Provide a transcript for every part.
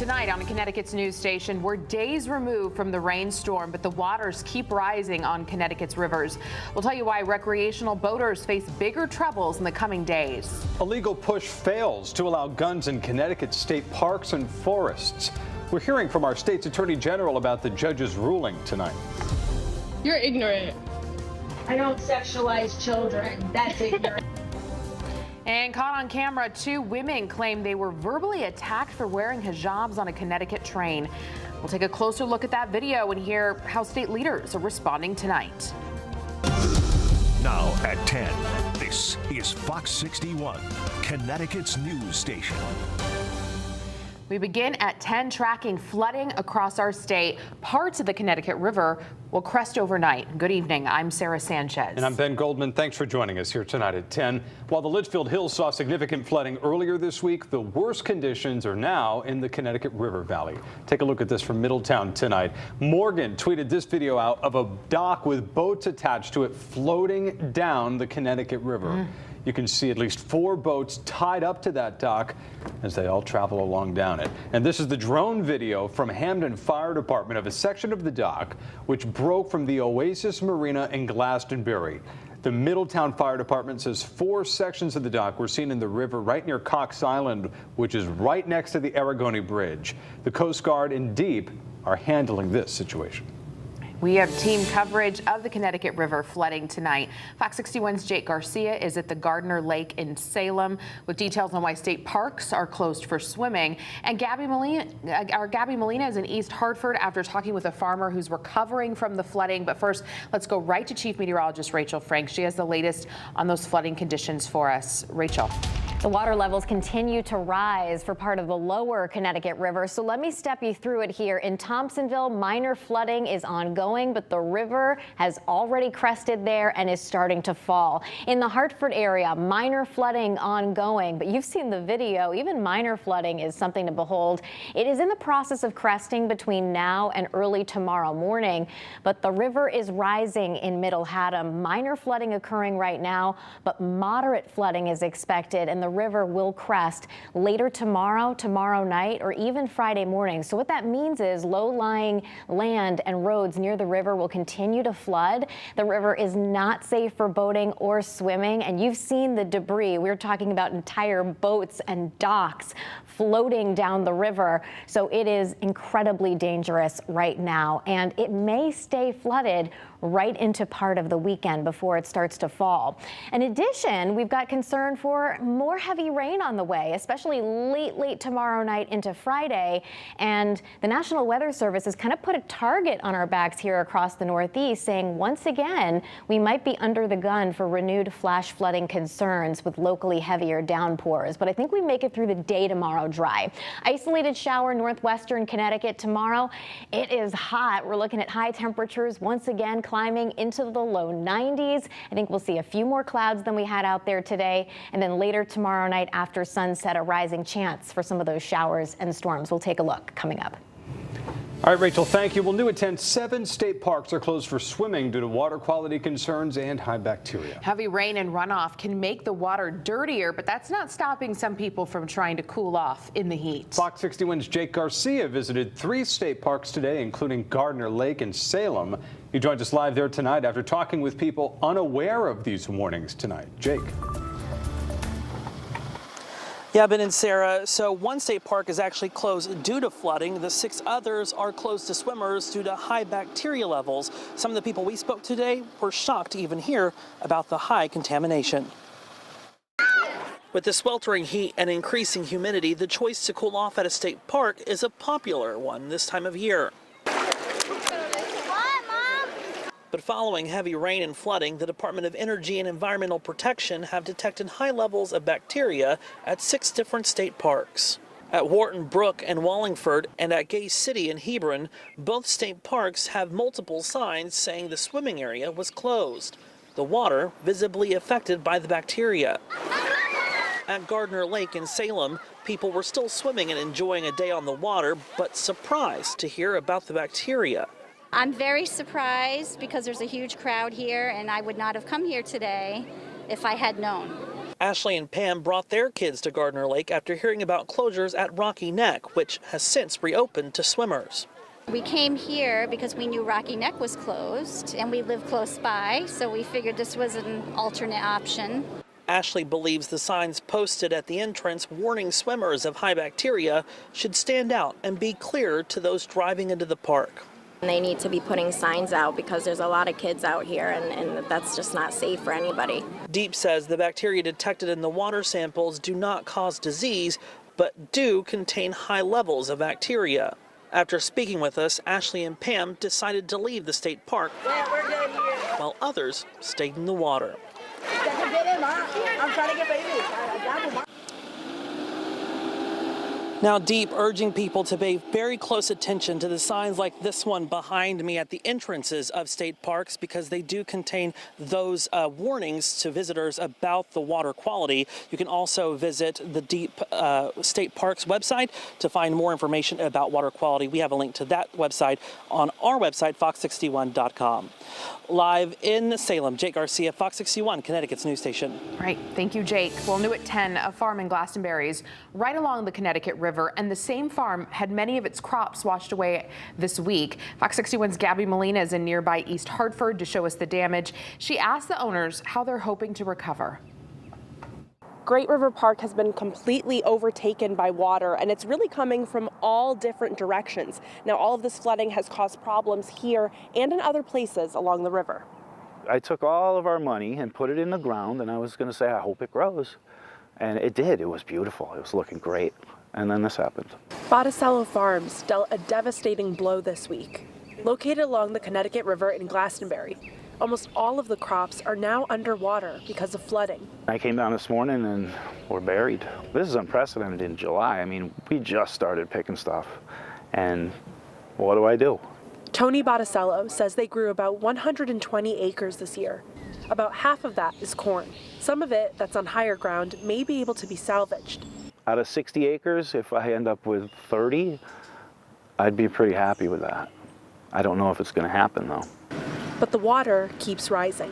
Tonight on Connecticut's news station, we're days removed from the rainstorm, but the waters keep rising on Connecticut's rivers. We'll tell you why recreational boaters face bigger troubles in the coming days. A legal push fails to allow guns in Connecticut state parks and forests. We're hearing from our state's attorney general about the judge's ruling tonight. You're ignorant. I don't sexualize children. That's ignorant. And caught on camera, 2 women claim they were verbally attacked for wearing hijabs on a Connecticut train. We'll take a closer look at that video and hear how state leaders are responding tonight. Now at 10, this is Fox 61, Connecticut's news station. We begin at 10, tracking flooding across our state. Parts of the Connecticut River will crest overnight. Good evening. I'm Sarah Sanchez. And I'm Ben Goldman. Thanks for joining us here tonight at 10. While the Litchfield Hills saw significant flooding earlier this week, the worst conditions are now in the Connecticut River Valley. Take a look at this from Middletown tonight. Morgan tweeted this video out of a dock with boats attached to it floating down the Connecticut River. You can see at least 4 boats tied up to that dock as they all travel along down it. And this is the drone video from Hamden Fire Department of a section of the dock which broke from the Oasis Marina in Glastonbury. The Middletown Fire Department says 4 sections of the dock were seen in the river right near Cox Island, which is right next to the Aragoni Bridge. The Coast Guard and DEEP are handling this situation. We have team coverage of the Connecticut River flooding tonight. Fox 61's Jake Garcia is at the Gardner Lake in Salem with details on why state parks are closed for swimming. And Gabby Molina is in East Hartford after talking with a farmer who's recovering from the flooding. But first, let's go right to Chief Meteorologist Rachel Frank. She has the latest on those flooding conditions for us. Rachel. The water levels continue to rise for part of the lower Connecticut River. So let me step you through it here. In Thompsonville, minor flooding is ongoing, but the river has already crested there and is starting to fall. In the Hartford area, minor flooding ongoing, but you've seen the video. Even minor flooding is something to behold. It is in the process of cresting between now and early tomorrow morning, but the river is rising in Middle Haddam. Minor flooding occurring right now, but moderate flooding is expected, and the river will crest later tomorrow night, or even Friday morning. So what that means is low-lying land and roads near the river will continue to flood. The river is not safe for boating or swimming, and you've seen the debris. We're talking about entire boats and docks floating down the river. So it is incredibly dangerous right now, and it may stay flooded right into part of the weekend before it starts to fall. In addition, we've got concern for more heavy rain on the way, especially late tomorrow night into Friday. And the National Weather Service has kind of put a target on our backs here across the Northeast, saying once again, we might be under the gun for renewed flash flooding concerns with locally heavier downpours. But I think we make it through the day tomorrow dry. Isolated shower northwestern Connecticut tomorrow. It is hot. We're looking at high temperatures once again climbing into the low 90s. I think we'll see a few more clouds than we had out there today. And then later tomorrow night after sunset, a rising chance for some of those showers and storms. We'll take a look coming up. All right, Rachel, thank you. Well, new at 10, 7 state parks are closed for swimming due to water quality concerns and high bacteria. Heavy rain and runoff can make the water dirtier, but that's not stopping some people from trying to cool off in the heat. Fox 61's Jake Garcia visited 3 state parks today, including Gardner Lake and Salem. He joins us live there tonight after talking with people unaware of these warnings tonight. Jake. Yeah, Ben and Sarah, so one state park is actually closed due to flooding. The 6 others are closed to swimmers due to high bacteria levels. Some of the people we spoke to today were shocked to even hear about the high contamination. With the sweltering heat and increasing humidity, the choice to cool off at a state park is a popular one this time of year. But following heavy rain and flooding, the Department of Energy and Environmental Protection have detected high levels of bacteria at 6 different state parks. At Wharton Brook and Wallingford and at Gay City in Hebron, both state parks have multiple signs saying the swimming area was closed. The water visibly affected by the bacteria. At Gardner Lake in Salem, people were still swimming and enjoying a day on the water, but surprised to hear about the bacteria. I'm very surprised because there's a huge crowd here, and I would not have come here today if I had known. Ashley and Pam brought their kids to Gardner Lake after hearing about closures at Rocky Neck, which has since reopened to swimmers. We came here because we knew Rocky Neck was closed and we live close by, so we figured this was an alternate option. Ashley believes the signs posted at the entrance warning swimmers of high bacteria should stand out and be clearer to those driving into the park. They need to be putting signs out because there's a lot of kids out here and that's just not safe for anybody. Deep says the bacteria detected in the water samples do not cause disease, but do contain high levels of bacteria. After speaking with us, Ashley and Pam decided to leave the state park while others stayed in the water. Now Deep urging people to pay very close attention to the signs like this one behind me at the entrances of state parks because they do contain those warnings to visitors about the water quality. You can also visit the Deep State Parks website to find more information about water quality. We have a link to that website on our website, fox61.com. Live in Salem, Jake Garcia, Fox 61, Connecticut's news station. Right. Thank you, Jake. Well, new at 10, a farm in Glastonbury is right along the Connecticut River, and the same farm had many of its crops washed away this week. Fox 61's Gabby Molina is in nearby East Hartford to show us the damage. She asked the owners how they're hoping to recover. Great River Park has been completely overtaken by water, and it's really coming from all different directions. Now, all of this flooding has caused problems here and in other places along the river. I took all of our money and put it in the ground, and I was going to say, I hope it grows. And it did. It was beautiful. It was looking great. And then this happened. Botticello Farms dealt a devastating blow this week. Located along the Connecticut River in Glastonbury, almost all of the crops are now underwater because of flooding. I came down this morning and we're buried. This is unprecedented in July. I mean, we just started picking stuff. And what do? Tony Botticello says they grew about 120 acres this year. About half of that is corn. Some of it that's on higher ground may be able to be salvaged. Out of 60 acres, if I end up with 30, I'd be pretty happy with that. I don't know if it's going to happen, though. But the water keeps rising.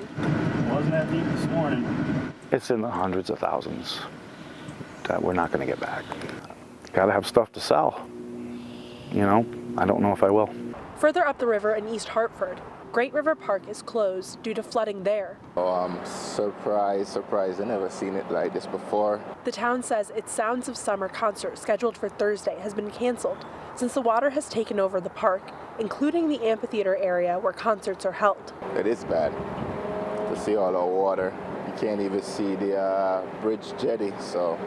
Wasn't that deep this morning? It's in the hundreds of thousands that we're not going to get back. Got to have stuff to sell. You know, I don't know if I will. Further up the river in East Hartford, Great River Park is closed due to flooding there. Oh, I'm surprised. I've never seen it like this before. The town says its Sounds of Summer concert scheduled for Thursday has been canceled since the water has taken over the park, including the amphitheater area where concerts are held. It is bad to see all the water. You can't even see the bridge jetty, so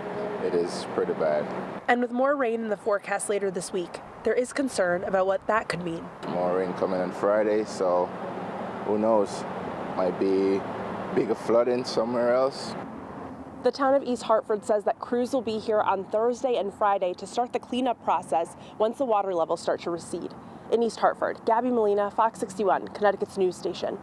it is pretty bad. And with more rain in the forecast later this week, there is concern about what that could mean. More rain coming on Friday, so who knows? Might be bigger flooding somewhere else. The town of East Hartford says that crews will be here on Thursday and Friday to start the cleanup process once the water levels start to recede. In East Hartford, Gabby Molina, Fox 61, Connecticut's news station.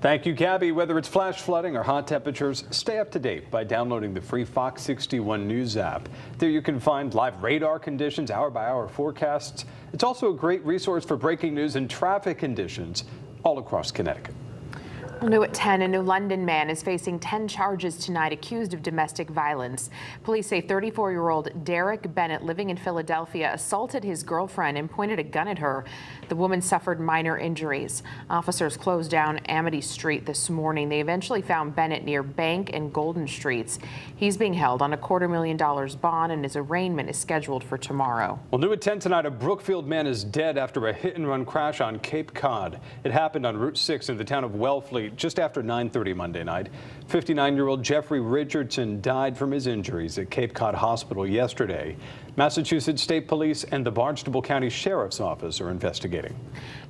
Thank you, Gabby. Whether it's flash flooding or hot temperatures, stay up to date by downloading the free Fox 61 News app. There you can find live radar conditions, hour-by-hour forecasts. It's also a great resource for breaking news and traffic conditions all across Connecticut. New at 10, a New London man is facing 10 charges tonight accused of domestic violence. Police say 34-year-old Derek Bennett, living in Philadelphia, assaulted his girlfriend and pointed a gun at her. The woman suffered minor injuries. Officers closed down Amity Street this morning. They eventually found Bennett near Bank and Golden Streets. He's being held on a $250,000 bond, and his arraignment is scheduled for tomorrow. Well, new at 10 tonight, a Brookfield man is dead after a hit-and-run crash on Cape Cod. It happened on Route 6 in the town of Wellfleet just after 9:30 Monday night. 59-year-old Jeffrey Richardson died from his injuries at Cape Cod Hospital yesterday. Massachusetts State Police and the Barnstable County Sheriff's Office are investigating.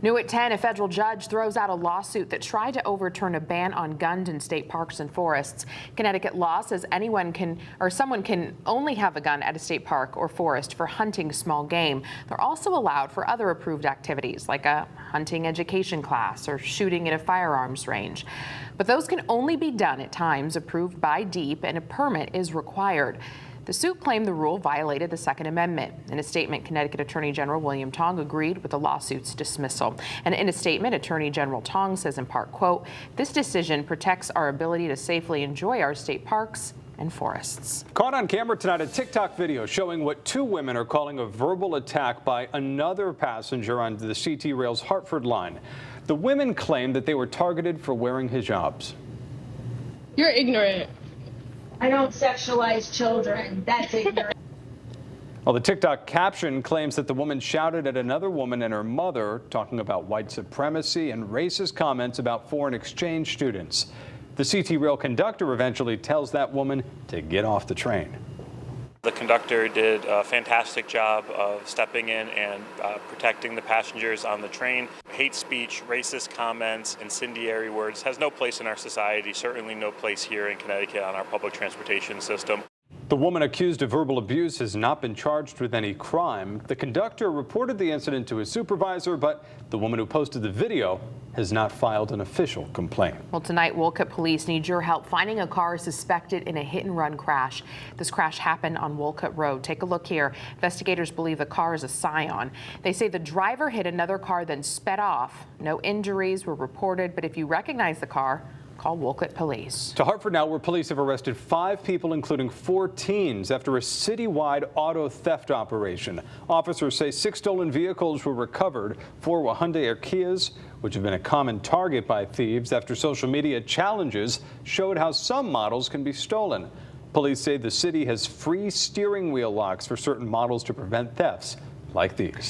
New at 10, a federal judge throws out a lawsuit that tried to overturn a ban on guns in state parks and forests. Connecticut law says someone can only have a gun at a state park or forest for hunting small game. They're also allowed for other approved activities like a hunting education class or shooting at a firearms range. But those can only be done at times approved by DEEP, and a permit is required. The suit claimed the rule violated the Second Amendment. In a statement, Connecticut Attorney General William Tong agreed with the lawsuit's dismissal. And in a statement, Attorney General Tong says in part, quote, "This decision protects our ability to safely enjoy our state parks and forests. Caught on camera tonight, a TikTok video showing what two women are calling a verbal attack by another passenger on the CT Rail's Hartford line. The women claim that they were targeted for wearing hijabs. You're ignorant. I don't sexualize children. That's ignorant. Well, the TikTok caption claims that the woman shouted at another woman and her mother, talking about white supremacy and racist comments about foreign exchange students. The CT Rail conductor eventually tells that woman to get off the train. The conductor did a fantastic job of stepping in and protecting the passengers on the train. Hate speech, racist comments, incendiary words has no place in our society, certainly no place here in Connecticut on our public transportation system. The woman accused of verbal abuse has not been charged with any crime. The conductor reported the incident to his supervisor, but the woman who posted the video has not filed an official complaint. Well, tonight, Wolcott police need your help finding a car suspected in a hit-and-run crash. This crash happened on Wolcott Road. Take a look here. Investigators believe the car is a Scion. They say the driver hit another car, then sped off. No injuries were reported, but if you recognize the car, call Wolcott police. To Hartford now, where police have arrested 5 people, including 4 teens, after a citywide auto theft operation. Officers say 6 stolen vehicles were recovered. 4 were Hyundai or Kias, which have been a common target by thieves after social media challenges showed how some models can be stolen. Police say the city has free steering wheel locks for certain models to prevent thefts like these.